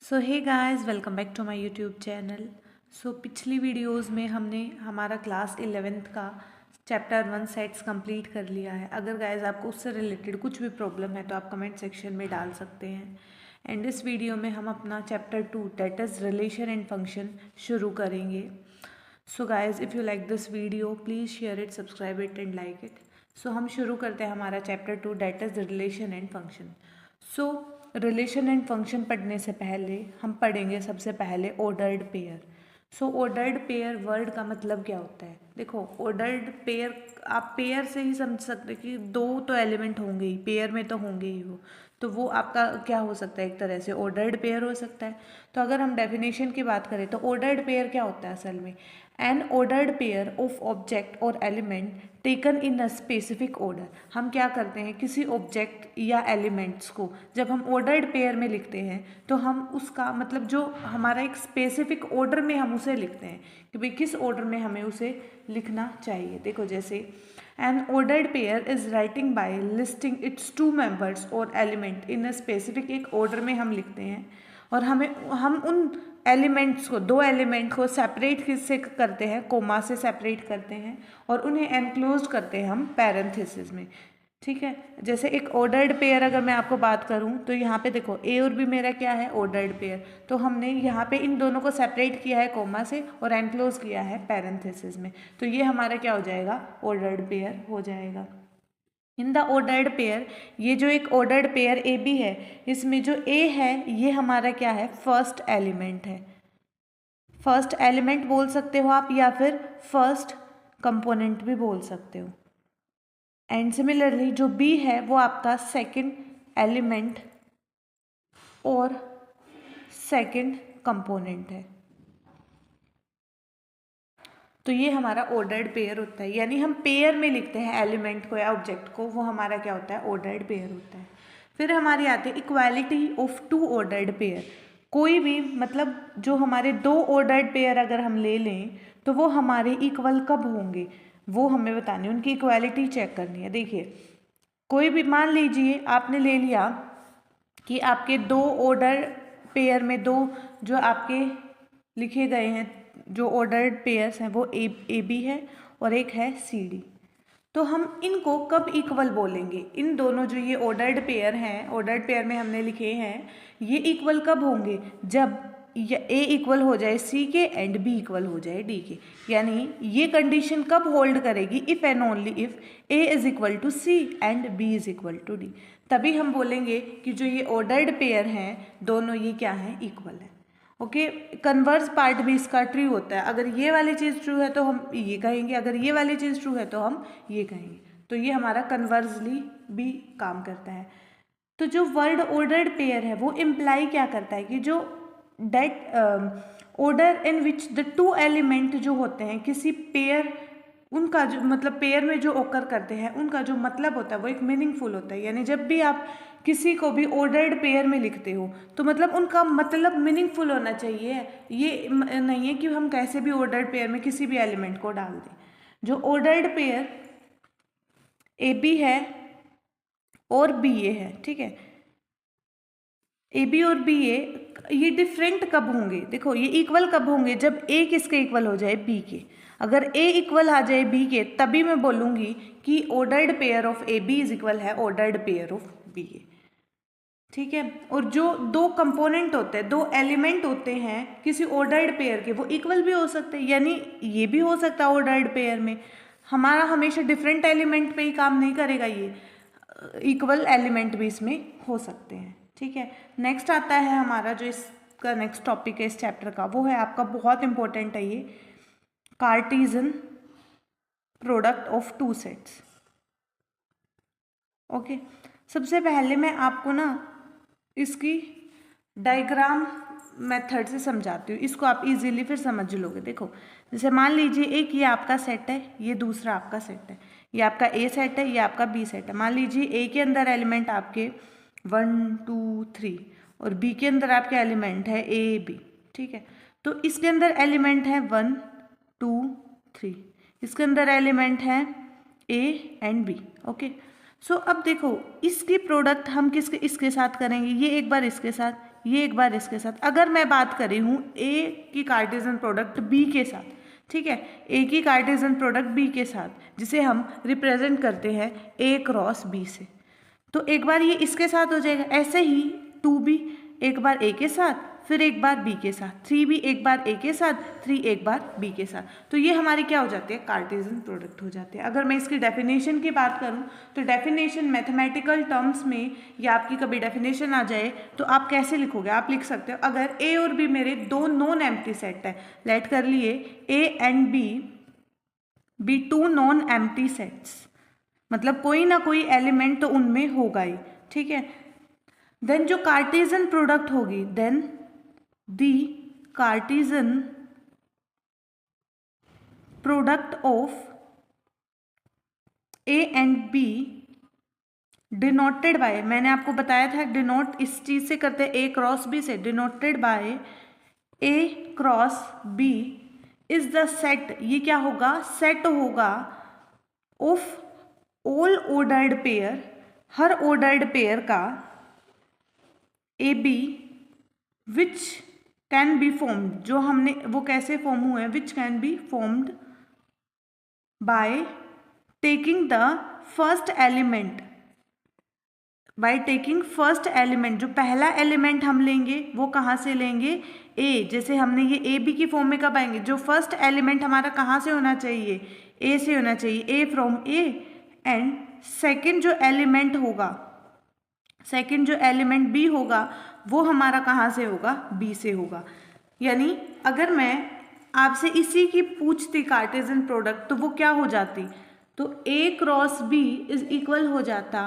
So hey guys, welcome back to my YouTube channel. पिछली videos में हमने हमारा क्लास 11th का चैप्टर 1 सेट्स कंप्लीट कर लिया है। अगर गाइस आपको उससे रिलेटेड कुछ भी प्रॉब्लम है तो आप कमेंट सेक्शन में डाल सकते हैं। एंड इस वीडियो में हम अपना chapter 2 that is relation and function शुरू करेंगे। So guys, if you like this video please share it, subscribe it and like it. So हम शुरू करते हैं हमारा chapter 2 that is relation and function. So relation and function पढ़ने से पहले हम पढ़ेंगे सबसे पहले ordered pair. So ordered pair word का मतलब क्या होता है? देखो, ऑर्डर्ड पेयर आप पेयर से ही समझ सकते हैं कि दो तो एलिमेंट होंगे ही, पेयर में तो होंगे ही वो, तो वो आपका क्या हो सकता है? एक तरह से ऑर्डर्ड पेयर हो सकता है। तो अगर हम डेफिनेशन की बात करें तो ऑर्डर्ड पेयर क्या होता है असल में? An ordered pair of object और element taken in a specific order. हम क्या करते हैं, किसी ऑब्जेक्ट या एलिमेंट्स को जब हम ऑर्डर्ड पेयर में लिखते हैं तो हम उसका मतलब जो हमारा एक स्पेसिफिक ऑर्डर में हम उसे लिखते हैं कि भाई किस ऑर्डर में हमें उसे लिखना चाहिए। देखो, जैसे an ordered pair is writing by listing its two members और एलिमेंट इन अ स्पेसिफिक, एक ऑर्डर में हम लिखते हैं और हम उन एलिमेंट्स को, दो एलिमेंट को सेपरेट किससे करते हैं? कोमा से सेपरेट करते हैं और उन्हें एनक्लोज करते हैं हम पैरेंथेसिस में। ठीक है, जैसे एक ऑर्डर्ड पेयर अगर मैं आपको बात करूं तो यहाँ पे देखो ए और बी मेरा क्या है? Ordered pair. तो हमने यहाँ पे इन दोनों को सेपरेट किया है कोमा से और एनक्लोज किया है पैरेंथेसिस में, तो ये हमारा क्या हो जाएगा? ऑर्डर्ड पेयर हो जाएगा। इन द ऑर्डर्ड पेयर, ये जो एक ऑर्डर्ड पेयर ए बी है, इसमें जो ए है ये हमारा क्या है? फर्स्ट एलिमेंट है। फर्स्ट एलिमेंट बोल सकते हो आप या फिर फर्स्ट कंपोनेंट भी बोल सकते हो। एंड सिमिलरली जो बी है वो आपका सेकंड एलिमेंट और सेकंड कंपोनेंट है। तो ये हमारा ऑर्डर्ड पेयर होता है, यानी हम पेयर में लिखते हैं एलिमेंट को या ऑब्जेक्ट को, वो हमारा क्या होता है? ऑर्डर्ड पेयर होता है। फिर हमारी आती है equality of two ordered pair. कोई भी मतलब जो हमारे दो ऑर्डर्ड पेयर अगर हम ले लें तो वो हमारे इक्वल कब होंगे, वो हमें बतानी है, उनकी इक्वालिटी चेक करनी है। देखिए, कोई भी मान लीजिए आपने ले लिया कि आपके दो ऑर्डर पेयर में दो जो आपके लिखे गए हैं, जो ऑर्डर्ड पेयर्स हैं वो ए बी है और एक है सी डी। तो हम इनको कब इक्वल बोलेंगे? इन दोनों जो ये ऑर्डर्ड पेयर हैं, ऑर्डर्ड पेयर में हमने लिखे हैं, ये इक्वल कब होंगे? जब ए इक्वल हो जाए सी के एंड बी इक्वल हो जाए डी के। यानी ये कंडीशन कब होल्ड करेगी? If and only if A is equal to C and B is equal to D. तभी हम बोलेंगे कि जो ये ऑर्डर्ड पेयर हैं दोनों ये क्या हैं? इक्वल है। ओके, कन्वर्स पार्ट भी इसका ट्रू होता है। अगर ये वाली चीज़ ट्रू है तो हम ये कहेंगे, अगर ये वाली चीज़ ट्रू है तो हम ये कहेंगे। तो ये हमारा कन्वर्सली भी काम करता है। तो जो वर्ड ऑर्डर्ड पेयर है वो इम्प्लाई क्या करता है कि जो that order in which the two element जो होते हैं किसी पेयर, उनका जो मतलब पेयर में जो ओकर करते हैं उनका जो मतलब होता है वो एक मीनिंगफुल होता है। यानी जब भी आप किसी को भी ऑर्डर्ड पेयर में लिखते हो तो मतलब उनका मतलब मीनिंगफुल होना चाहिए। ये नहीं है कि हम कैसे भी ऑर्डर्ड पेयर में किसी भी एलिमेंट को डाल दें। जो ऑर्डर्ड पेयर ए बी है और बी ए है, ठीक है, ए बी और बी ए, ये डिफरेंट कब होंगे? देखो, ये इक्वल कब होंगे? जब ए किसके इक्वल हो जाए? बी के। अगर ए इक्वल आ जाए बी के तभी मैं बोलूँगी कि ordered pair of A B is equal है ordered pair of B A. ठीक है, और जो दो कंपोनेंट होते हैं, दो एलिमेंट होते हैं किसी ऑर्डर्ड पेयर के, वो इक्वल भी हो सकते हैं। यानी ये भी हो सकता है ऑर्डर्ड पेयर में हमारा हमेशा डिफरेंट एलिमेंट पे ही काम नहीं करेगा, ये इक्वल एलिमेंट भी इसमें हो सकते हैं। ठीक है, नेक्स्ट आता है हमारा जो इसका नेक्स्ट टॉपिक है इस चैप्टर का, वो है आपका बहुत इंपॉर्टेंट है ये, Cartesian product of two sets. Okay, सबसे पहले मैं आपको ना इसकी डायग्राम मेथड से समझाती हूँ, इसको आप इजीली फिर समझ लोगे। देखो, जैसे मान लीजिए एक ये आपका सेट है, ये दूसरा आपका सेट है, ये आपका ए सेट है, ये आपका बी सेट है। मान लीजिए ए के अंदर एलिमेंट आपके 1 2 3 और बी के अंदर आपके एलिमेंट है ए बी। ठीक है, तो इसके अंदर एलिमेंट है 1 2 3, इसके अंदर एलिमेंट है ए एंड बी। ओके, सो अब देखो इसकी प्रोडक्ट हम किसके इसके साथ करेंगे? ये एक बार इसके साथ, ये एक बार इसके साथ। अगर मैं बात कर रही हूँ ए की कार्टेशियन प्रोडक्ट बी के साथ, ठीक है, ए की कार्टेशियन प्रोडक्ट बी के साथ, जिसे हम रिप्रेजेंट करते हैं ए क्रॉस बी से, तो एक बार ये इसके साथ हो जाएगा। ऐसे ही 2b एक बार ए के साथ, फिर एक बार बी के साथ, 3b एक बार ए के साथ, 3 एक बार बी के साथ, तो ये हमारी क्या हो जाती है, कार्टेशियन प्रोडक्ट हो जाती है। अगर मैं इसकी डेफिनेशन की बात करूं तो डेफिनेशन मैथमेटिकल टर्म्स में, या आपकी कभी डेफिनेशन आ जाए तो आप कैसे लिखोगे, आप लिख सकते हो, अगर ए और बी मेरे दो नॉन एम्प्टी सेट है, लेट कर लिए A and B two non empty sets, मतलब कोई ना कोई एलिमेंट तो उनमें होगा ही, ठीक है। देन जो कार्टेशियन प्रोडक्ट होगी, then the Cartesian product of A and B denoted by, मैंने आपको बताया था डिनोट इस चीज से करते हैं, ए क्रॉस बी से, denoted by A cross B is the set, ये क्या होगा, सेट होगा ऑफ ऑल ऑर्डर्ड पेयर, हर ऑर्डर्ड पेयर का, A B which can be formed, जो हमने वो कैसे फॉर्म हुए हैं, which can be formed by taking the first element, by taking first element, जो पहला एलिमेंट हम लेंगे वो कहाँ से लेंगे, ए, जैसे हमने ये ए बी की फॉर्म में कब आएंगे, जो फर्स्ट एलिमेंट हमारा कहाँ से होना चाहिए, ए से होना चाहिए, ए फ्रॉम ए, एंड सेकेंड जो एलिमेंट होगा, सेकेंड जो एलिमेंट बी होगा वो हमारा कहाँ से होगा, बी से होगा। यानी अगर मैं आपसे इसी की पूछती कार्टेशियन प्रोडक्ट, तो वो क्या हो जाती, तो A cross B is equal हो जाता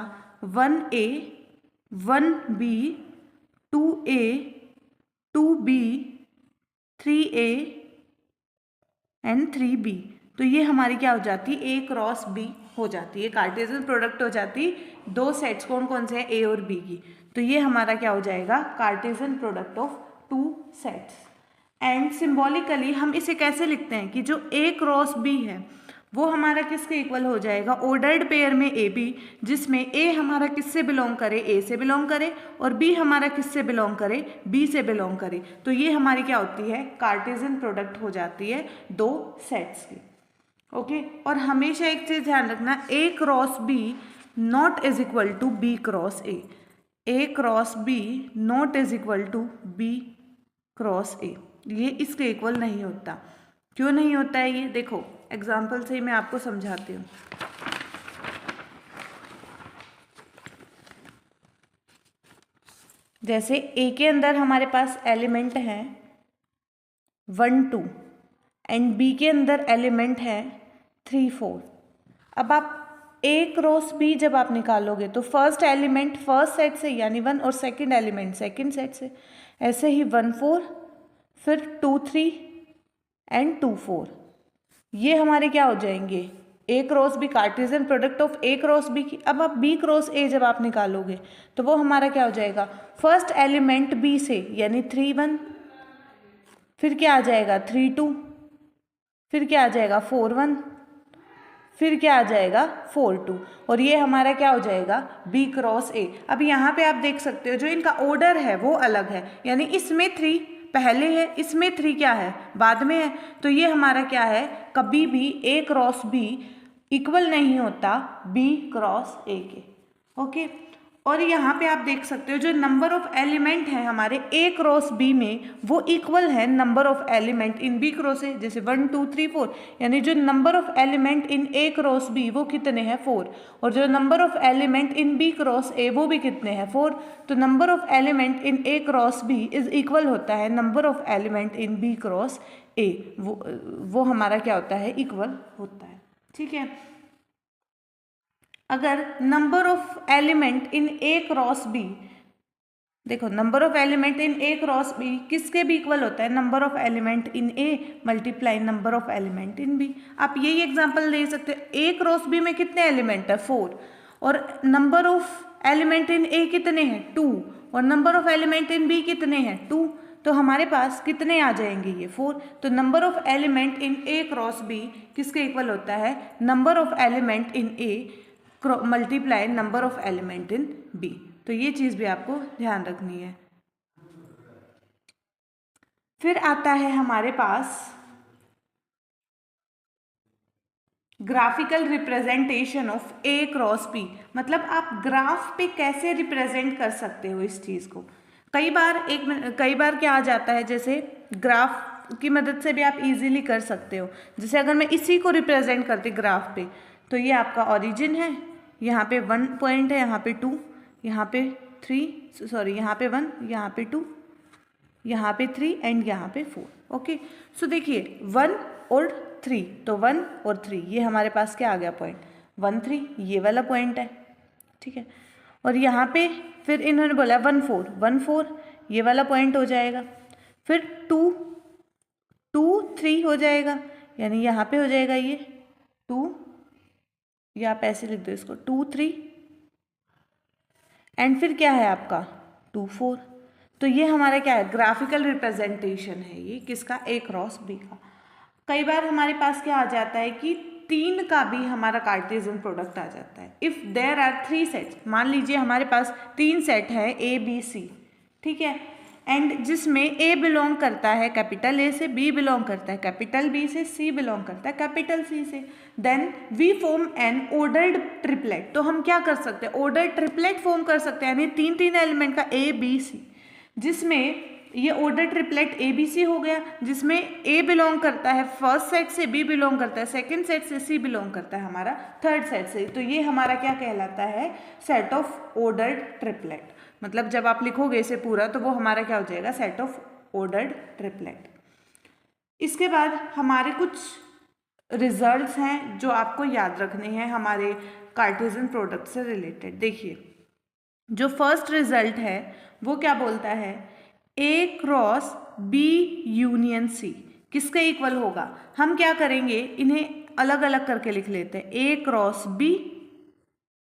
1a 1b 2a 2b 3a and 3b, तो ये हमारी क्या हो जाती है, ए क्रॉस बी हो जाती है, कार्टेशियन प्रोडक्ट हो जाती दो सेट्स, कौन कौन से हैं, ए और बी की, तो ये हमारा क्या हो जाएगा, Cartesian product of two sets. And symbolically हम इसे कैसे लिखते हैं कि जो ए क्रॉस बी है वो हमारा किसके इक्वल हो जाएगा, ऑर्डर्ड पेयर में ए बी, जिसमें ए हमारा किससे बिलोंग करे, ए से बिलोंग करे, और बी हमारा किससे बिलोंग करे, बी से बिलोंग करे, तो ये हमारी क्या होती है, कार्टेशियन प्रोडक्ट हो जाती है दो सेट्स की। ओके, और हमेशा एक चीज ध्यान रखना, A cross B not is equal to B cross A cross B not is equal to B cross A, ये इसके इक्वल नहीं होता। क्यों नहीं होता है ये, देखो एग्जाम्पल से ही मैं आपको समझाती हूँ। जैसे ए के अंदर हमारे पास एलिमेंट है 1 2 एंड बी के अंदर एलिमेंट है 3 4। अब आप ए क्रॉस बी जब आप निकालोगे तो फर्स्ट एलिमेंट फर्स्ट सेट से यानी 1, और सेकंड एलिमेंट सेकंड सेट से, ऐसे ही 1 4 फिर 2 3 एंड 2 4, ये हमारे क्या हो जाएंगे, A cross B, Cartesian product of A cross B की। अब आप बी क्रॉस ए जब आप निकालोगे तो वो हमारा क्या हो जाएगा, फर्स्ट एलिमेंट बी से यानी 3 1, फिर क्या आ जाएगा 3 2, फिर क्या आ जाएगा 4 1, फिर क्या आ जाएगा 4 2, और ये हमारा क्या हो जाएगा, बी क्रॉस ए। अब यहाँ पे आप देख सकते हो जो इनका ऑर्डर है वो अलग है, यानी इसमें 3 पहले है, इसमें 3 क्या है, बाद में है, तो ये हमारा क्या है, कभी भी ए क्रॉस बी इक्वल नहीं होता बी क्रॉस ए के। ओके, और यहाँ पे आप देख सकते हो जो नंबर ऑफ एलिमेंट है हमारे ए क्रॉस बी में वो इक्वल है number of element in B cross A, जैसे 1 2 3 4, यानी जो number of element in A cross B वो कितने हैं 4, और जो number of element in B cross A वो भी कितने हैं 4, तो number of element in A cross B is equal होता है number of element in B cross A, वो हमारा क्या होता है, इक्वल होता है। ठीक है, अगर number of element in A cross B, देखो number of element in A cross B किसके भी इक्वल होता है, number of element in A multiply number of element in B. आप यही एग्जांपल दे सकते हो, ए क्रॉस बी में कितने एलिमेंट है 4, और number of element in A कितने हैं 2, और number of element in B कितने हैं 2, तो हमारे पास कितने आ जाएंगे ये 4, तो number of element in A cross B किसके इक्वल होता है, number of element in A multiply number of element in B. तो ये चीज़ भी आपको ध्यान रखनी है। फिर आता है हमारे पास graphical representation of A cross B, मतलब आप ग्राफ पे कैसे रिप्रेजेंट कर सकते हो इस चीज़ को। कई बार क्या आ जाता है, जैसे ग्राफ की मदद से भी आप इजीली कर सकते हो। जैसे अगर मैं इसी को रिप्रेजेंट करती ग्राफ पे, तो ये आपका ओरिजिन है, यहाँ पे 1 पॉइंट है, यहाँ पे 2, यहाँ पे 3, सॉरी यहाँ पे 1, यहाँ पे 2, यहाँ पे 3 एंड यहाँ पे 4। ओके, सो देखिए 1 और 3, तो 1 और 3 ये हमारे पास क्या आ गया पॉइंट, 1 3 ये वाला पॉइंट है, ठीक है। और यहाँ पे फिर इन्होंने बोला 1 4, 1 4 ये वाला पॉइंट हो जाएगा। फिर 2 2 3 हो जाएगा, यानी यहाँ पे हो जाएगा ये 2, या आप ऐसे लिख दो इसको 2 3, एंड फिर क्या है आपका 2 4। तो ये हमारा क्या है, ग्राफिकल रिप्रेजेंटेशन है ये किसका, ए क्रॉस बी का। कई बार हमारे पास क्या आ जाता है कि 3 का भी हमारा कार्टेशियन प्रोडक्ट आ जाता है। इफ़ देयर आर 3 सेट्स, मान लीजिए हमारे पास 3 सेट है ए बी सी, ठीक है, एंड जिसमें ए बिलोंग करता है कैपिटल ए से, बी बिलोंग करता है कैपिटल बी से, सी बिलोंग करता है कैपिटल सी से, then we form an ordered triplet. तो हम क्या कर सकते हैं, ऑर्डर्ड ट्रिपलेट फॉर्म कर सकते हैं, यानी 3 एलिमेंट का ए बी सी, जिसमें ये order triplet A B C हो गया, जिसमें ए बिलोंग करता है फर्स्ट सेट से, बी बिलोंग करता है सेकंड सेट से, सी बिलोंग करता है हमारा थर्ड सेट से। तो ये हमारा क्या कहलाता है, सेट ऑफ ऑर्डर्ड ट्रिपलेट। मतलब जब आप लिखोगे इसे पूरा तो वो हमारा क्या हो जाएगा, सेट ऑफ ऑर्डर्ड ट्रिपलेट। इसके बाद हमारे कुछ रिजल्ट्स हैं जो आपको याद रखने हैं हमारे कार्टेशियन प्रोडक्ट से रिलेटेड। देखिए जो फर्स्ट रिजल्ट है वो क्या बोलता है, ए क्रॉस बी यूनियन सी किसके इक्वल होगा। हम क्या करेंगे, इन्हें अलग अलग करके लिख लेते हैं, ए क्रॉस बी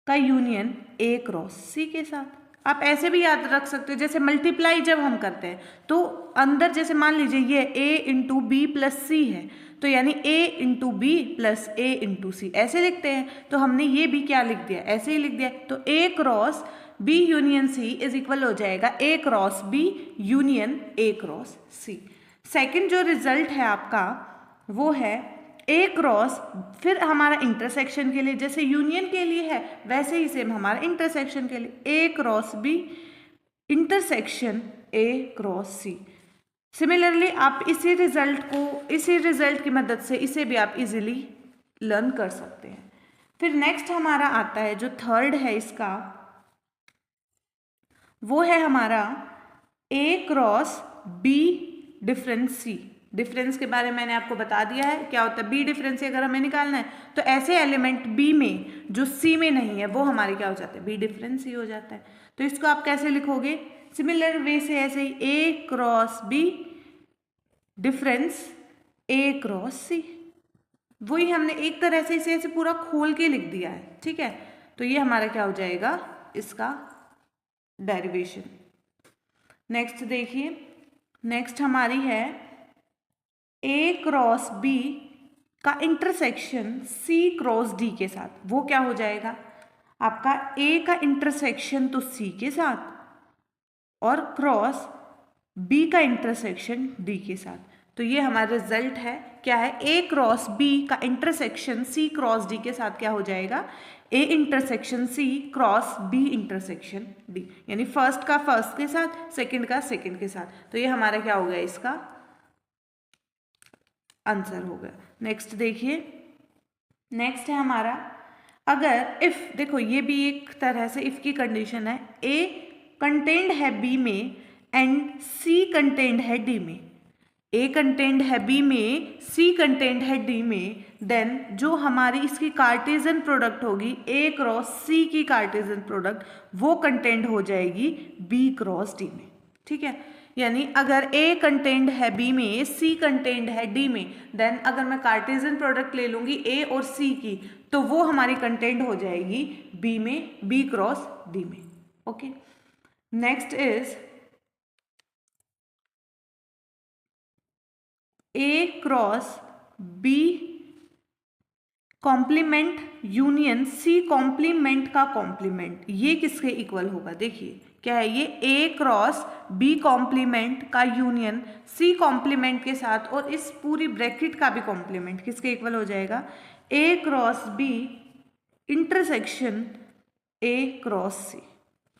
का यूनियन ए क्रॉस सी के साथ। आप ऐसे भी याद रख सकते हो, जैसे मल्टीप्लाई जब हम करते हैं तो अंदर जैसे मान लीजिए ये ए इंटू बी प्लस सी है, तो यानी ए इंटू बी प्लस ए इंटू सी ऐसे लिखते हैं, तो हमने ये भी क्या लिख दिया, ऐसे ही लिख दिया। तो A cross B union C is equal हो जाएगा A cross B union A cross C. Second जो रिजल्ट है आपका वो है ए क्रॉस, फिर हमारा इंटरसेक्शन के लिए जैसे यूनियन के लिए है वैसे ही सेम हमारा इंटरसेक्शन के लिए, A cross B intersection A cross C. Similarly आप इसी रिजल्ट की मदद से इसे भी आप इजीली लर्न कर सकते हैं। फिर नेक्स्ट हमारा आता है जो थर्ड है इसका, वो है हमारा ए क्रॉस बी डिफरेंस सी। डिफरेंस के बारे में मैंने आपको बता दिया है क्या होता है, बी डिफरेंस अगर हमें निकालना है तो ऐसे एलिमेंट बी में जो सी में नहीं है वो हमारे क्या हो जाते हैं, बी डिफरेंस ही हो जाता है। तो इसको आप कैसे लिखोगे, सिमिलर वे से ऐसे ही ए क्रॉस बी डिफरेंस ए क्रॉस सी, वही हमने एक तरह से इसे ऐसे पूरा खोल के लिख दिया है, ठीक है। तो ये हमारा क्या हो जाएगा, इसका डेरिवेशन। नेक्स्ट देखिए, नेक्स्ट हमारी है ए क्रॉस बी का इंटरसेक्शन सी क्रॉस डी के साथ, वो क्या हो जाएगा आपका ए का इंटरसेक्शन तो सी के साथ और क्रॉस बी का इंटरसेक्शन डी के साथ। तो ये हमारा रिजल्ट है क्या है, ए क्रॉस बी का इंटरसेक्शन सी क्रॉस डी के साथ क्या हो जाएगा, A intersection C cross B intersection D, यानी फर्स्ट का फर्स्ट के साथ, सेकंड का सेकंड के साथ। तो ये हमारा क्या हो गया, इसका आंसर हो गया। नेक्स्ट देखिए, नेक्स्ट है हमारा, अगर इफ, देखो ये भी एक तरह से इफ की कंडीशन है, ए कंटेंड है बी में एंड सी कंटेंड है डी में, ए कंटेंड है बी में, सी कंटेंड है डी में, देन जो हमारी इसकी कार्टेशियन प्रोडक्ट होगी ए क्रॉस सी की कार्टेशियन प्रोडक्ट वो कंटेंड हो जाएगी बी क्रॉस डी में, ठीक है। यानी अगर ए कंटेंड है बी में, सी कंटेंड है डी में, देन अगर मैं कार्टेशियन प्रोडक्ट ले लूंगी ए और सी की तो वो हमारी कंटेंड हो जाएगी बी में, बी क्रॉस डी में। Okay, next is A cross B complement union C complement का कॉम्प्लीमेंट, ये किसके इक्वल होगा? देखिए क्या है ये, ए क्रॉस बी कॉम्प्लीमेंट का यूनियन सी कॉम्प्लीमेंट के साथ और इस पूरी ब्रैकेट का भी कॉम्प्लीमेंट किसके इक्वल हो जाएगा? A cross B intersection A cross C.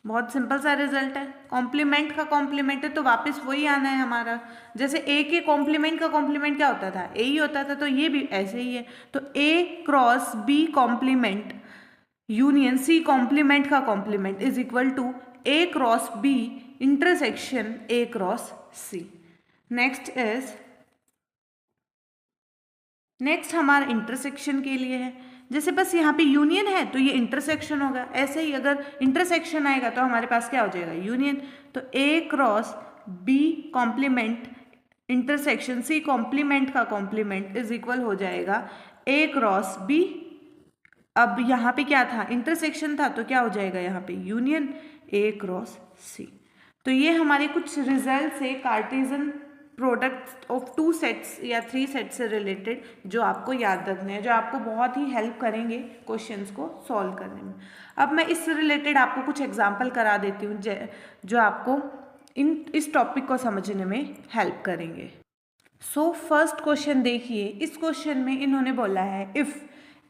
बहुत सिंपल सा रिजल्ट है, कॉम्प्लीमेंट का कॉम्प्लीमेंट है तो वापस वही आना है हमारा। जैसे ए के कॉम्प्लीमेंट का कॉम्प्लीमेंट क्या होता था? ए ही होता था, तो ये भी ऐसे ही है। तो A cross B complement union C complement का complement is equal to A cross B intersection A cross C. Next हमारा इंटरसेक्शन के लिए है। जैसे बस यहाँ पे यूनियन है तो ये इंटरसेक्शन होगा, ऐसे ही अगर इंटरसेक्शन आएगा तो हमारे पास क्या हो जाएगा? यूनियन। तो A cross B complement intersection C complement का कॉम्प्लीमेंट इज इक्वल हो जाएगा ए क्रॉस बी। अब यहाँ पे क्या था? इंटरसेक्शन था, तो क्या हो जाएगा यहाँ पे? यूनियन ए क्रॉस सी। तो ये हमारे कुछ रिजल्ट से कार्टेशियन प्रोडक्ट ऑफ 2 सेट्स या 3 सेट्स से रिलेटेड जो आपको याद रखने हैं, जो आपको बहुत ही हेल्प करेंगे क्वेश्चंस को सॉल्व करने में। अब मैं इससे रिलेटेड आपको कुछ एग्जांपल करा देती हूँ जो आपको इस टॉपिक को समझने में हेल्प करेंगे। सो फर्स्ट क्वेश्चन देखिए, इस क्वेश्चन में इन्होंने बोला है if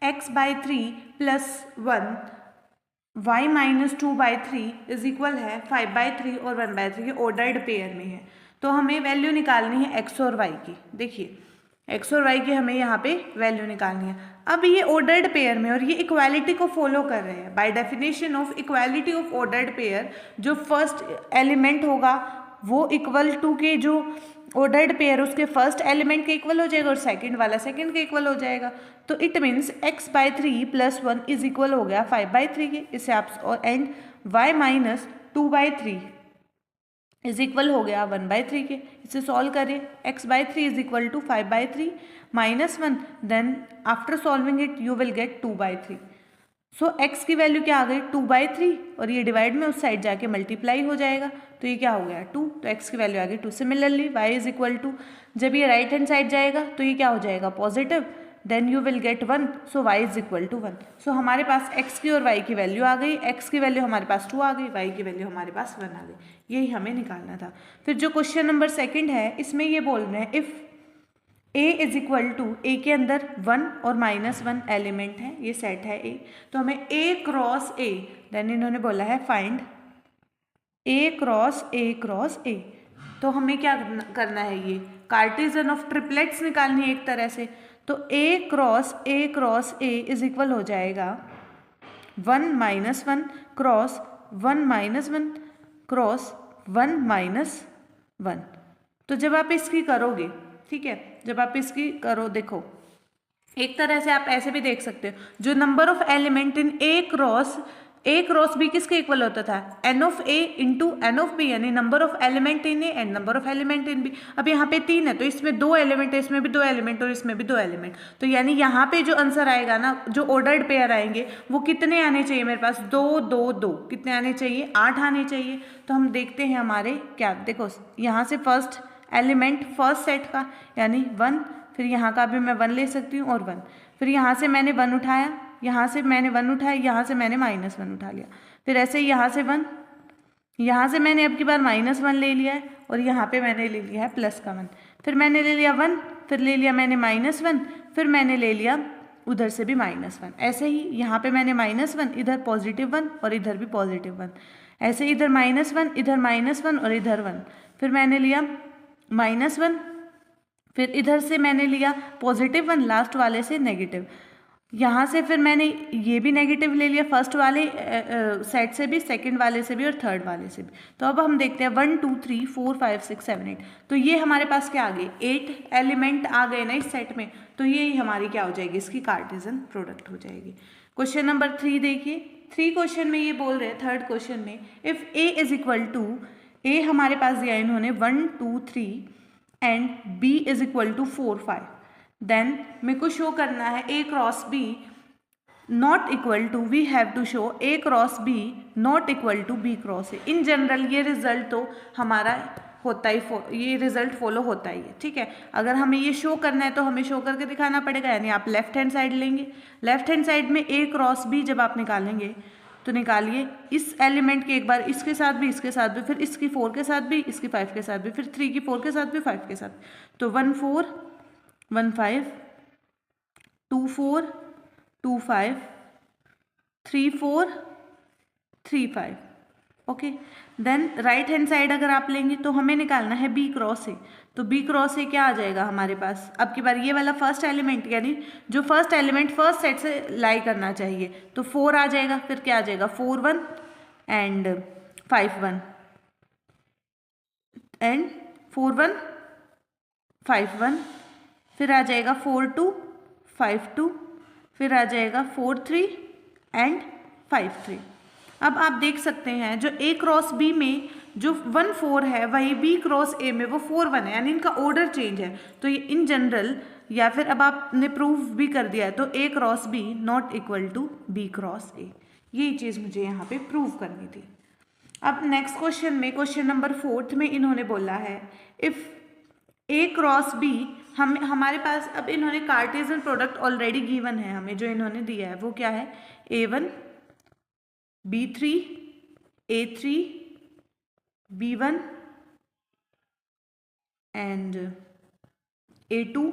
x/3 + 1 y-2/3 is equal है 5/3 और 1/3 के ऑर्डर्ड पेयर में है। तो हमें वैल्यू निकालनी है x और y की। देखिए x और y की हमें यहाँ पे वैल्यू निकालनी है। अब ये ऑर्डर्ड पेयर में और ये इक्वालिटी को फॉलो कर रहे हैं। By definition of equality of ordered pair, जो फर्स्ट एलिमेंट होगा वो इक्वल टू के जो ऑर्डर्ड पेयर उसके फर्स्ट एलिमेंट के इक्वल हो जाएगा और सेकंड वाला सेकंड के इक्वल हो जाएगा। तो it means x/3 + 1 is equal हो गया 5/3 के, इसे आप और एंड y-2/3 इज इक्वल हो गया 1/3 के। इसे सॉल्व करें, x/3 is equal to 5/3 - 1, then after solving it you will get 2/3। So x की वैल्यू क्या आ गई? 2/3 और ये डिवाइड में उस साइड जाके मल्टीप्लाई हो जाएगा, तो ये क्या हो गया? 2। तो x की वैल्यू आ गई 2। Similarly y is equal to, जब ये राइट हैंड साइड जाएगा तो ये क्या हो जाएगा? Positive, then you will get 1, so y is equal to 1। So हमारे पास x की और y की वैल्यू आ गई, x की वैल्यू हमारे पास 2 आ गई, y की वैल्यू हमारे पास 1 आ गई। यही हमें निकालना था। फिर जो क्वेश्चन नंबर 2 है, इसमें ये बोल रहे हैं if a is equal to, A के अंदर 1 और -1 एलिमेंट है, ये सेट है a, तो हमें a क्रॉस a, देन इन्होंने बोला है फाइंड a क्रॉस a। तो हमें क्या करना है? ये कार्टेशियन ऑफ ट्रिपलेट्स निकालनी है एक तरह से। तो a cross a is equal हो जाएगा 1 - 1 क्रॉस 1 - 1 क्रॉस 1 - 1। तो जब आप इसकी करोगे, ठीक है, जब आप इसकी करो, देखो एक तरह से आप ऐसे भी देख सकते हो, जो number of element in A cross B किसके इक्वल होता था? n of a into n of b, यानी number of element in A and number of element in b। अब यहाँ पे 3 है तो इसमें 2 एलिमेंट है, इसमें भी 2 एलिमेंट और इसमें भी 2 एलिमेंट। तो यानी यहाँ पे जो आंसर आएगा ना, जो ऑर्डर्ड पेयर आएंगे वो कितने आने चाहिए मेरे पास? 2 2 2। कितने आने चाहिए? 8 आने चाहिए। तो हम देखते हैं हमारे क्या, देखो यहाँ से फर्स्ट एलिमेंट फर्स्ट सेट का यानी 1, फिर यहाँ का भी मैं 1 ले सकती हूँ और 1, फिर यहाँ से मैंने 1 उठाया, यहाँ से मैंने 1 उठाया, यहाँ से मैंने -1 उठा लिया, फिर ऐसे ही यहाँ से 1, यहाँ से मैंने अब की बार -1 ले लिया है और यहाँ पे मैंने ले लिया है प्लस का 1, फिर मैंने ले लिया 1, फिर ले लिया मैंने -1, फिर मैंने ले लिया उधर से भी -1। ऐसे ही यहाँ पे मैंने -1, इधर +1 और इधर भी +1, ऐसे इधर -1, इधर -1 और इधर 1, फिर मैंने लिया -1, फिर इधर से मैंने लिया +1, लास्ट वाले से नेगेटिव, यहाँ से फिर मैंने ये भी नेगेटिव ले लिया फर्स्ट वाले सेट से भी, सेकंड वाले से भी और थर्ड वाले से भी। तो अब हम देखते हैं 1 2 3 4 5 6 7 8, तो ये हमारे पास क्या आ गए? 8 एलिमेंट आ गए ना इस सेट में। तो ये हमारी क्या हो जाएगी? इसकी कार्टेशियन प्रोडक्ट हो जाएगी। क्वेश्चन नंबर 3 देखिए, 3 क्वेश्चन में ये बोल रहे हैं, थर्ड क्वेश्चन में if a is equal to, a हमारे पास दिया इन्होंने 1 2 3 and b is equal to 4 5, then मेरे को शो करना है a cross b not equal to, we have to show a cross b not equal to b cross a। In general ये result तो हमारा होता ही ये रिजल्ट फॉलो होता ही है, ठीक है। अगर हमें ये शो करना है तो हमें शो करके दिखाना पड़ेगा, यानी आप लेफ्ट हैंड साइड लेंगे, लेफ्ट हैंड साइड में A क्रॉस B जब आप निकालेंगे तो निकालिए इस एलिमेंट के एक बार इसके साथ भी, इसके साथ भी, फिर इसकी 4 के साथ भी, इसकी 5 के साथ भी, फिर 3 की 4 के साथ भी, 5 के साथ, तो 1 4 1 5 2 4 2 5 3 4 3 5। Okay, then right hand side अगर आप लेंगे तो हमें निकालना है B क्रॉस A, तो B क्रॉस A क्या आ जाएगा हमारे पास, अब की बार ये वाला फर्स्ट एलिमेंट, यानी जो फर्स्ट एलिमेंट फर्स्ट सेट से लाई करना चाहिए, तो 4 आ जाएगा, फिर क्या आ जाएगा 4 1 एंड 5 1 एंड 4 1 5 1, फिर आ जाएगा 4 2 5 2, फिर आ जाएगा 4 3 एंड 5 3। अब आप देख सकते हैं जो A क्रॉस B में जो 1 4 है वही B क्रॉस A में वो 4 1 है, यानी इनका ऑर्डर चेंज है। तो ये इन जनरल, या फिर अब आपने प्रूव भी कर दिया है, तो A cross B not equal to B cross A, यही चीज़ मुझे यहाँ पे प्रूव करनी थी। अब नेक्स्ट क्वेश्चन में, क्वेश्चन नंबर 4 में इन्होंने बोला है इफ़ A क्रॉस B, हमारे पास अब इन्होंने कार्टेशियन प्रोडक्ट ऑलरेडी गिवन है, हमें जो इन्होंने दिया है वो क्या है, A1 B3 A3 B1 and A2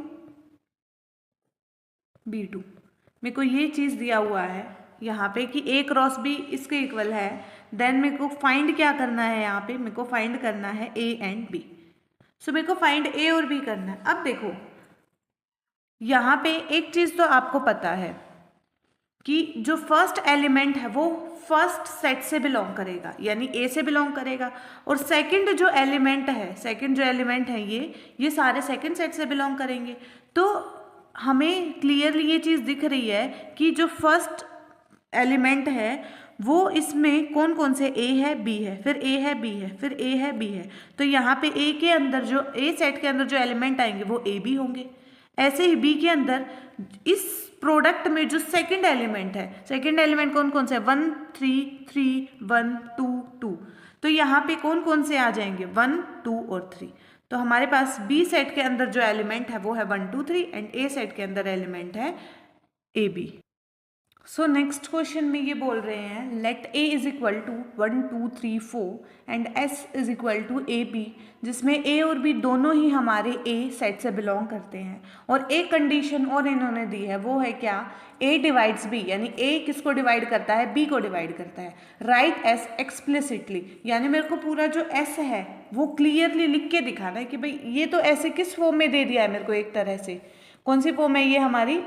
B2। मेरे को ये चीज़ दिया हुआ है यहाँ पे कि A क्रॉस B इसके इक्वल है, देन मेरे को फाइंड क्या करना है, यहाँ पे मेरे को फाइंड करना है A एंड B। सो मेरे को फाइंड A और B करना है। अब देखो यहाँ पे एक चीज़ तो आपको पता है कि जो फर्स्ट एलिमेंट है वो फर्स्ट सेट से बिलोंग करेगा, यानी A से बिलोंग करेगा, और सेकंड जो एलिमेंट है ये सारे सेकंड सेट से बिलोंग करेंगे। तो हमें क्लियरली ये चीज़ दिख रही है कि जो फर्स्ट एलिमेंट है वो इसमें कौन कौन से A है B है, फिर A है B है, फिर A है B है, तो यहाँ पे A के अंदर जो A सेट के अंदर जो एलिमेंट आएंगे वो A B होंगे। ऐसे ही B के अंदर इस प्रोडक्ट में जो सेकंड एलिमेंट है, सेकंड एलिमेंट कौन कौन से है, 1 3 3 1 2 2, तो यहाँ पे कौन कौन से आ जाएंगे 1 2 और 3। तो हमारे पास B सेट के अंदर जो एलिमेंट है वो है 1 2 3 एंड A सेट के अंदर एलिमेंट है AB। सो नेक्स्ट क्वेश्चन में ये बोल रहे हैं let A is equal to 1 2 3 4 and S is equal to AB, जिसमें A और B दोनों ही हमारे A सेट से बिलोंग करते हैं, और एक कंडीशन और इन्होंने दी है, वो है क्या, A डिवाइड्स B, यानी A किसको डिवाइड करता है, B को डिवाइड करता है। राइट S एक्सप्लिसिटली, यानी मेरे को पूरा जो S है वो क्लियरली लिख के दिखाना है कि भाई ये तो ऐसे किस फॉर्म में दे दिया है मेरे को, एक तरह से कौन सी फॉर्म है ये, हमारी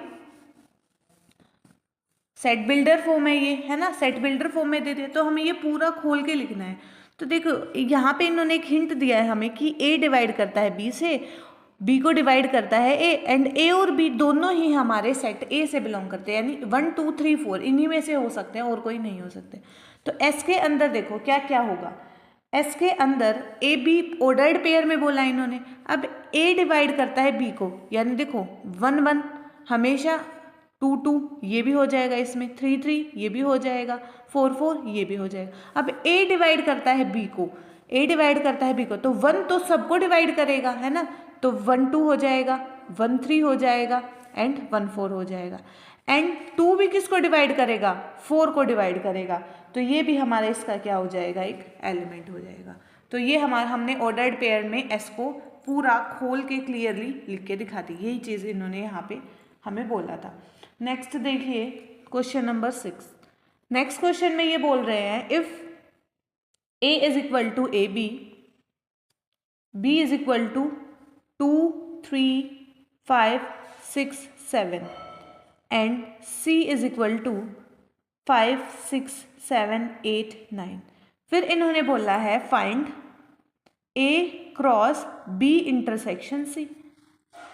सेट बिल्डर फॉर्म है ये, है ना, सेट बिल्डर फॉर्म में दे दिया, तो हमें ये पूरा खोल के लिखना है। तो देखो यहाँ पे इन्होंने एक हिंट दिया है हमें कि A डिवाइड करता है B से, B को डिवाइड करता है A, एंड A और B दोनों ही हमारे सेट A से बिलोंग करते हैं, यानी 1 2 3 4 इन्हीं में से हो सकते हैं और कोई नहीं हो सकते। तो S के अंदर देखो क्या क्या होगा, S के अंदर A B ऑर्डर्ड पेयर में बोला इन्होंने। अब A डिवाइड करता है B को, यानी देखो 1 1 हमेशा, 2 2 ये भी हो जाएगा, इसमें 3 3 ये भी हो जाएगा, 4 4 ये भी हो जाएगा। अब A डिवाइड करता है B को, A डिवाइड करता है B को, तो 1 तो सबको डिवाइड करेगा, है ना, तो 1 2 हो जाएगा, 1 3 हो जाएगा एंड 1 4 हो जाएगा, एंड 2 भी किसको डिवाइड करेगा, 4 को डिवाइड करेगा, तो ये भी हमारा इसका क्या हो जाएगा, एक एलिमेंट हो जाएगा। तो ये हमने ऑर्डर्ड पेयर में S को पूरा खोल के क्लियरली लिख के दिखा दी, यही चीज़ इन्होंने यहाँ पे हमें बोला था। नेक्स्ट देखिए क्वेश्चन नंबर 6। नेक्स्ट क्वेश्चन में ये बोल रहे हैं if A is equal to AB, B is equal to 2 3 5 6 7 and C is equal to 5 6 7 8 9। फिर इन्होंने बोला है find A cross B intersection C,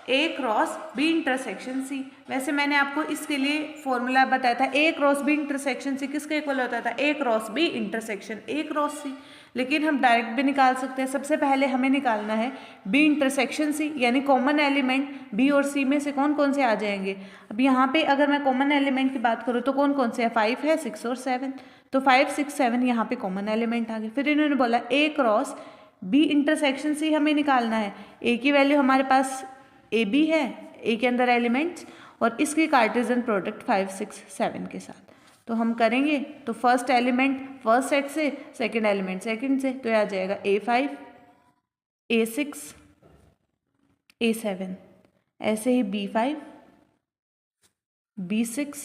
A cross B intersection C। वैसे मैंने आपको इसके लिए फॉर्मूला बताया था, A cross B intersection C किसके इक्वल होता था, A cross B intersection A cross C, लेकिन हम डायरेक्ट भी निकाल सकते हैं। सबसे पहले हमें निकालना है B इंटरसेक्शन C, यानी कॉमन एलिमेंट B और C में से कौन कौन से आ जाएंगे। अब यहाँ पे अगर मैं कॉमन एलिमेंट की बात करूँ तो कौन कौन से है, 5 है, 6 और 7, तो 5 6 7 यहाँ पे कॉमन एलिमेंट आ गए। फिर इन्होंने बोला A cross B intersection C हमें निकालना है। ए की वैल्यू हमारे पास ए बी है, ए के अंदर एलिमेंट्स, और इसकी कार्टेशियन प्रोडक्ट 5 6 7 के साथ। तो हम करेंगे तो फर्स्ट एलिमेंट फर्स्ट सेट से, सेकंड एलिमेंट सेकंड से, तो यह आ जाएगा A5 A6 A7, ऐसे ही B5 B6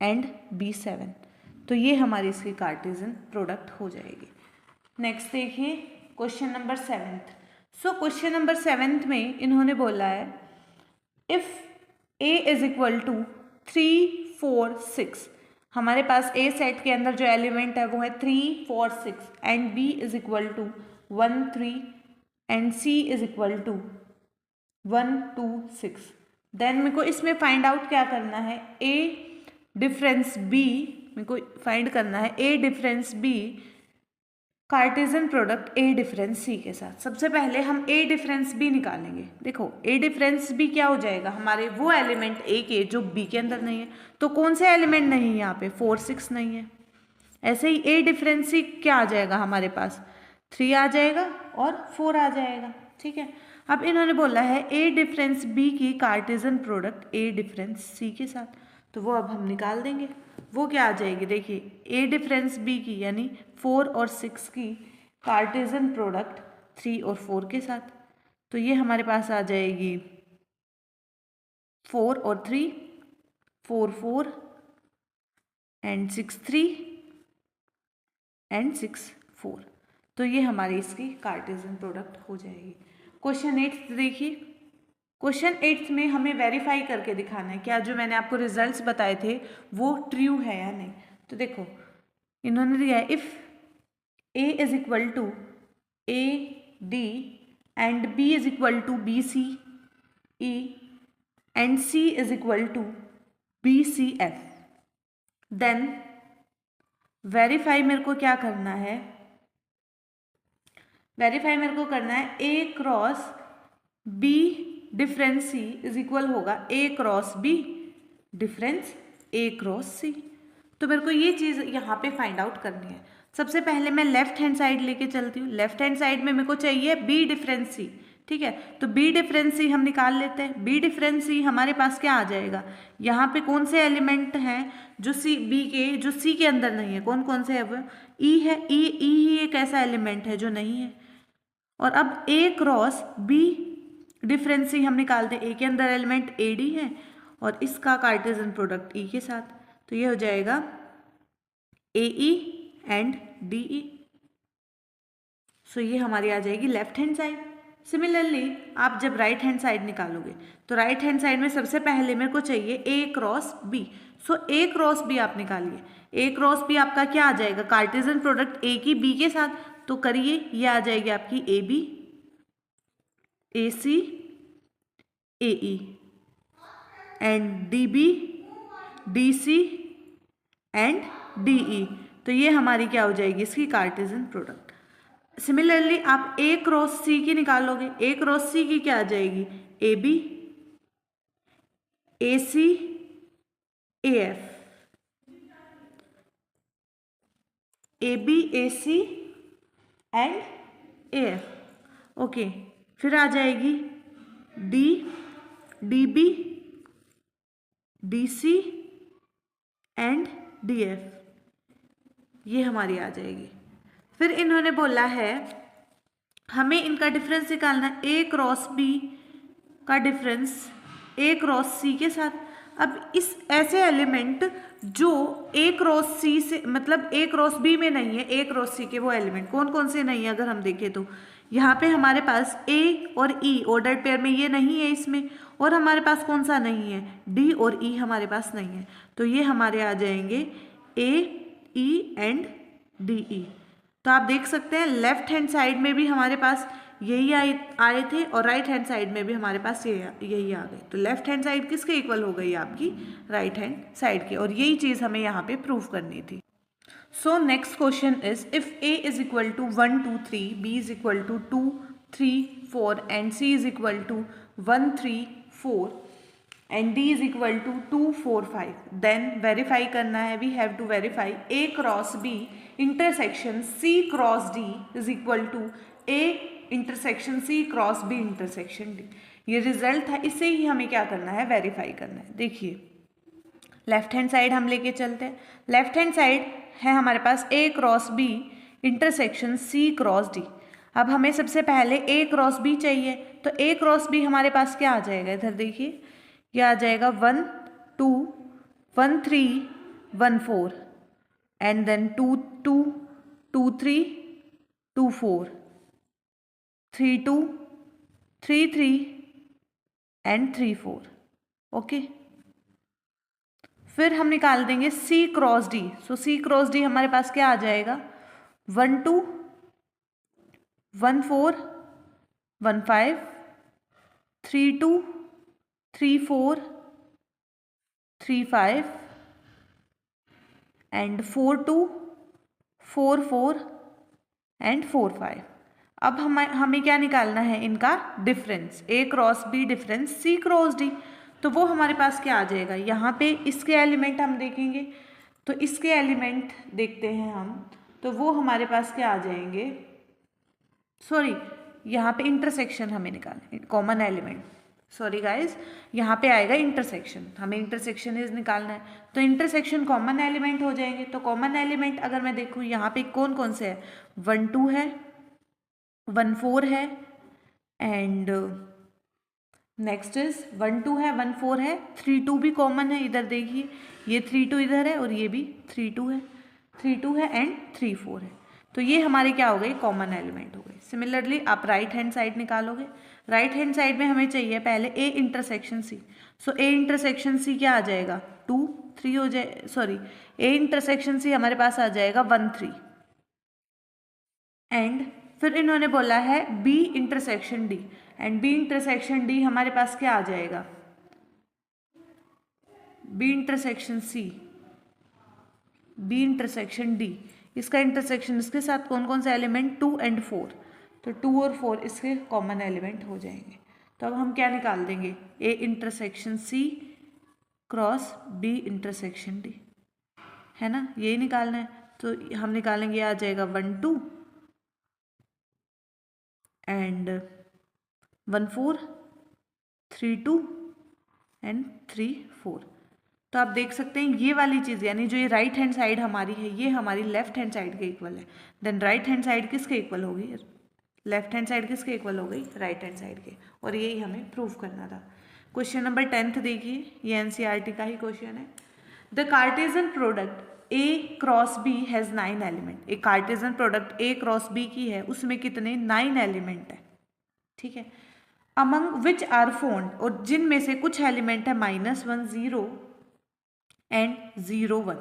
एंड B7। तो ये हमारी इसकी कार्टेशियन प्रोडक्ट हो जाएगी। नेक्स्ट देखिए question number 7। So question number 7 में इन्होंने बोला है if A is equal to 3 4 6, हमारे पास A सेट के अंदर जो एलिमेंट है वो है 3 4 6 and B is equal to 1 3 and C is equal to 1 2 6। Then मेरे को इसमें फाइंड आउट क्या करना है, A डिफरेंस B मेरे को फाइंड करना है, A difference B Cartesian product A difference C के साथ। सबसे पहले हम A डिफरेंस B निकालेंगे। देखो A डिफरेंस B क्या हो जाएगा, हमारे वो एलिमेंट A के जो B के अंदर नहीं है। तो कौन से एलिमेंट नहीं है यहाँ पे, 4 6 नहीं है। ऐसे ही A डिफरेंस C क्या आ जाएगा हमारे पास, 3 आ जाएगा और 4 आ जाएगा। ठीक है, अब इन्होंने बोला है A डिफरेंस B की Cartesian product A difference C के साथ, तो वो अब हम निकाल देंगे। वो क्या आ जाएगी, देखिए A डिफरेंस B की यानी 4 और 6 की कार्टेशियन प्रोडक्ट 3 और 4 के साथ। तो ये हमारे पास आ जाएगी 4 और 3 4 4 एंड 6 3 एंड 6 4। तो ये हमारी इसकी कार्टेशियन प्रोडक्ट हो जाएगी। क्वेश्चन 8 देखिए, क्वेश्चन 8 में हमें वेरीफाई करके दिखाना है क्या जो मैंने आपको रिजल्ट्स बताए थे वो ट्रू है या नहीं। तो देखो इन्होंने दिया है if A is equal to AD and B is equal to BCE and C is equal to BCF, then verify मेरे को क्या करना है, वेरीफाई मेरे को करना है A cross B difference C is equal होगा A cross B difference A cross C। तो मेरे को ये चीज़ यहाँ पे फाइंड आउट करनी है। सबसे पहले मैं लेफ्ट हैंड साइड लेके चलती हूँ। लेफ्ट हैंड साइड में मेरे को चाहिए B डिफरेंस C, ठीक है, तो B डिफरेंस C हम निकाल लेते हैं। B डिफरेंस C हमारे पास क्या आ जाएगा, यहाँ पे कौन से एलिमेंट हैं जो B के जो C के अंदर नहीं है, कौन कौन से है वो, E है, E ही एक ऐसा एलिमेंट है जो नहीं है। और अब A cross B difference C हम निकालते हैं। A के अंदर एलिमेंट AD है और इसका कार्टेशियन प्रोडक्ट E के साथ, तो ये हो जाएगा AE एंड DE। सो ये हमारी आ जाएगी लेफ्ट हैंड साइड। सिमिलरली आप जब राइट हैंड साइड निकालोगे तो राइट हैंड साइड में सबसे पहले मेरे को चाहिए A cross B। So A cross B आप निकालिए। A क्रॉस B आपका क्या आ जाएगा, कार्टेशियन प्रोडक्ट A की B के साथ, तो करिए, ये आ जाएगी आपकी AB AC AE and DB DC and DE। तो ये हमारी क्या हो जाएगी, इसकी कार्टेशियन प्रोडक्ट। सिमिलरली आप A क्रॉस C की निकालोगे। A क्रॉस C की क्या आ जाएगी, AB AC AF AB AC and AF। Okay, फिर आ जाएगी D DB DC and DF, ये हमारी आ जाएगी। फिर इन्होंने बोला है हमें इनका डिफरेंस निकालना है, A क्रॉस B का डिफरेंस A क्रॉस C के साथ। अब इस ऐसे एलिमेंट जो A क्रॉस C से मतलब A क्रॉस B में नहीं है, A क्रॉस C के वो एलिमेंट कौन कौन से नहीं है, अगर हम देखें तो यहाँ पे हमारे पास A और E ऑर्डर्ड पेयर में ये नहीं है इसमें, और हमारे पास कौन सा नहीं है, D और E हमारे पास नहीं है। तो ये हमारे आ जाएंगे A E एंड DE। तो आप देख सकते हैं लेफ्ट हैंड साइड में भी हमारे पास यही आए थे और राइट हैंड साइड में भी हमारे पास यही आ गए। तो लेफ्ट हैंड साइड किसके इक्वल हो गई, आपकी राइट हैंड साइड के, और यही चीज़ हमें यहाँ पे प्रूव करनी थी। So next question is if A is equal to 1 2 3, B is equal to 2 3 4 and C is equal to 1 3 4 and D is equal to 2 4 5, then verify करना है, we have to verify A cross B intersection C cross D is equal to A intersection C cross B intersection D. ये result था, इसे ही हमें क्या करना है, verify करना है। देखिए लेफ्ट हैंड साइड हम लेके चलते हैं। लेफ्ट हैंड साइड है हमारे पास A cross B intersection C cross D. अब हमें सबसे पहले ए क्रॉस बी चाहिए, तो ए क्रॉस बी हमारे पास क्या आ जाएगा, इधर देखिए ये आ जाएगा 1 2 1 3 1 4 एंड देन 2 2 2 3 2 4 3 2 3 3 एंड 3 4। ओके, फिर हम निकाल देंगे सी क्रॉस डी। सो सी क्रॉस डी हमारे पास क्या आ जाएगा, 1 2 1 4 1 5 3 2 3 4 3 5 एंड 4 2 4 4 एंड 4 5। अब हमें क्या निकालना है, इनका डिफरेंस, ए क्रॉस बी डिफरेंस सी क्रॉस डी। तो वो हमारे पास क्या आ जाएगा, यहाँ पे इसके एलिमेंट हम देखेंगे, तो इसके एलिमेंट देखते हैं हम, तो वो हमारे पास क्या आ जाएंगे, सॉरी यहाँ पे इंटरसेक्शन हमें निकालना है, कॉमन एलिमेंट, सॉरी गाइज यहाँ पे आएगा इंटरसेक्शन, हमें इंटरसेक्शन इज निकालना है, तो इंटरसेक्शन कॉमन एलिमेंट हो जाएंगे। तो कॉमन एलिमेंट अगर मैं देखूँ यहाँ पे कौन कौन से है, 1 2 है, 1 4 है एंड नेक्स्ट इज 1 2 है, 1 4 है, 3 2 भी कॉमन है, इधर देखिए ये 3 2 इधर है और ये भी 3 2 है, 3 2 है एंड 3 4 है। तो ये हमारे क्या हो गए, कॉमन एलिमेंट हो गए। सिमिलरली आप राइट हैंड साइड निकालोगे, राइट हैंड साइड में हमें चाहिए पहले ए इंटरसेक्शन सी। सो ए इंटरसेक्शन सी क्या आ जाएगा, 2 3 हो जाए, सॉरी ए इंटरसेक्शन सी हमारे पास आ जाएगा 1 3 एंड फिर इन्होंने बोला है B intersection D and B intersection D हमारे पास क्या आ जाएगा, B intersection C B intersection D. इसका इंटरसेक्शन इसके साथ कौन कौन से एलिमेंट, 2 एंड 4, तो 2 और 4 इसके कॉमन एलिमेंट हो जाएंगे। तो अब हम क्या निकाल देंगे, A intersection C cross B intersection D, है ना, यही निकालना है। तो हम निकालेंगे, आ जाएगा 1 2 एंड 1 4 3 2 एंड 3 4। तो आप देख सकते हैं ये वाली चीज़, यानी जो ये राइट हैंड साइड हमारी है ये हमारी लेफ्ट हैंड साइड के इक्वल है। देन राइट हैंड साइड किसके इक्वल होगी, लेफ्ट हैंड साइड किसके इक्वल हो गई, राइट हैंड साइड के, और यही हमें प्रूव करना था। क्वेश्चन नंबर 10 देखिए, ये एनसीईआरटी का ही क्वेश्चन है। The Cartesian product A cross B has 9 element. एक Cartesian product A cross B की है, उसमें कितने, 9 एलिमेंट है, ठीक है। अमंग विच आर फाउंड, और जिनमें से कुछ एलिमेंट है -1 0 एंड 0 1।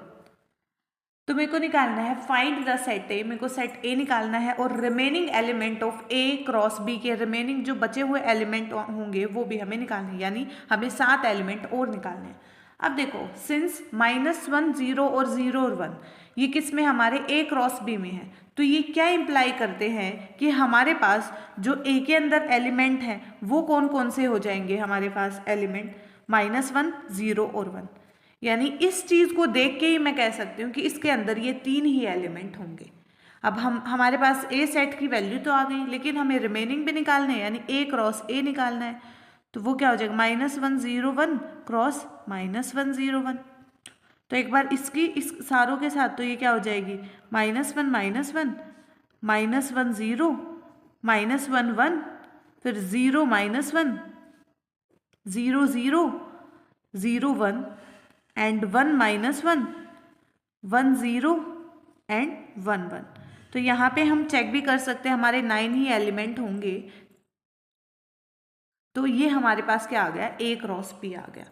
तो मेरे को निकालना है फाइंड द सेट ए, मेरे को सेट ए निकालना है और remaining element of A cross B के रिमेनिंग जो बचे हुए एलिमेंट होंगे वो भी हमें निकालने हैं, यानी हमें 7 एलिमेंट और निकालने हैं। अब देखो सिंस -1 0 और 0 और 1 ये किस में, हमारे ए क्रॉस बी में है, तो ये क्या इम्प्लाई करते हैं कि हमारे पास जो ए के अंदर एलिमेंट हैं वो कौन कौन से हो जाएंगे, हमारे पास एलिमेंट -1 0 और 1। यानी इस चीज़ को देख के ही मैं कह सकती हूँ कि इसके अंदर ये 3 ही एलिमेंट होंगे। अब हमारे पास ए सेट की वैल्यू तो आ गई, लेकिन हमें रिमेनिंग भी निकालना है, यानी ए क्रॉस ए निकालना है। तो वो क्या हो जाएगा, -1 0 1 क्रॉस -1 0 1। तो एक बार इसकी इस सारों के साथ तो ये क्या हो जाएगी, -1 -1 -1 0 -1 1 फिर 0 -1 0 0 0 1 एंड 1 -1 1 0 एंड 1 1। तो यहाँ पे हम चेक भी कर सकते हैं, हमारे 9 ही एलिमेंट होंगे। तो ये हमारे पास क्या आ गया, ए क्रॉस बी आ गया।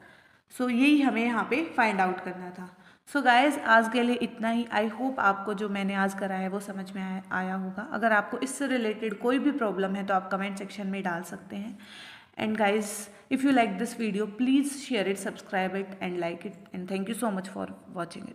सो यही हमें यहाँ पे फाइंड आउट करना था। सो गाइज आज के लिए इतना ही। आई होप आपको जो मैंने आज करा है वो समझ में आया होगा। अगर आपको इससे रिलेटेड कोई भी प्रॉब्लम है तो आप कमेंट सेक्शन में डाल सकते हैं। And guys, if you like this video, please share it, subscribe it and like it, and thank you so much for watching it.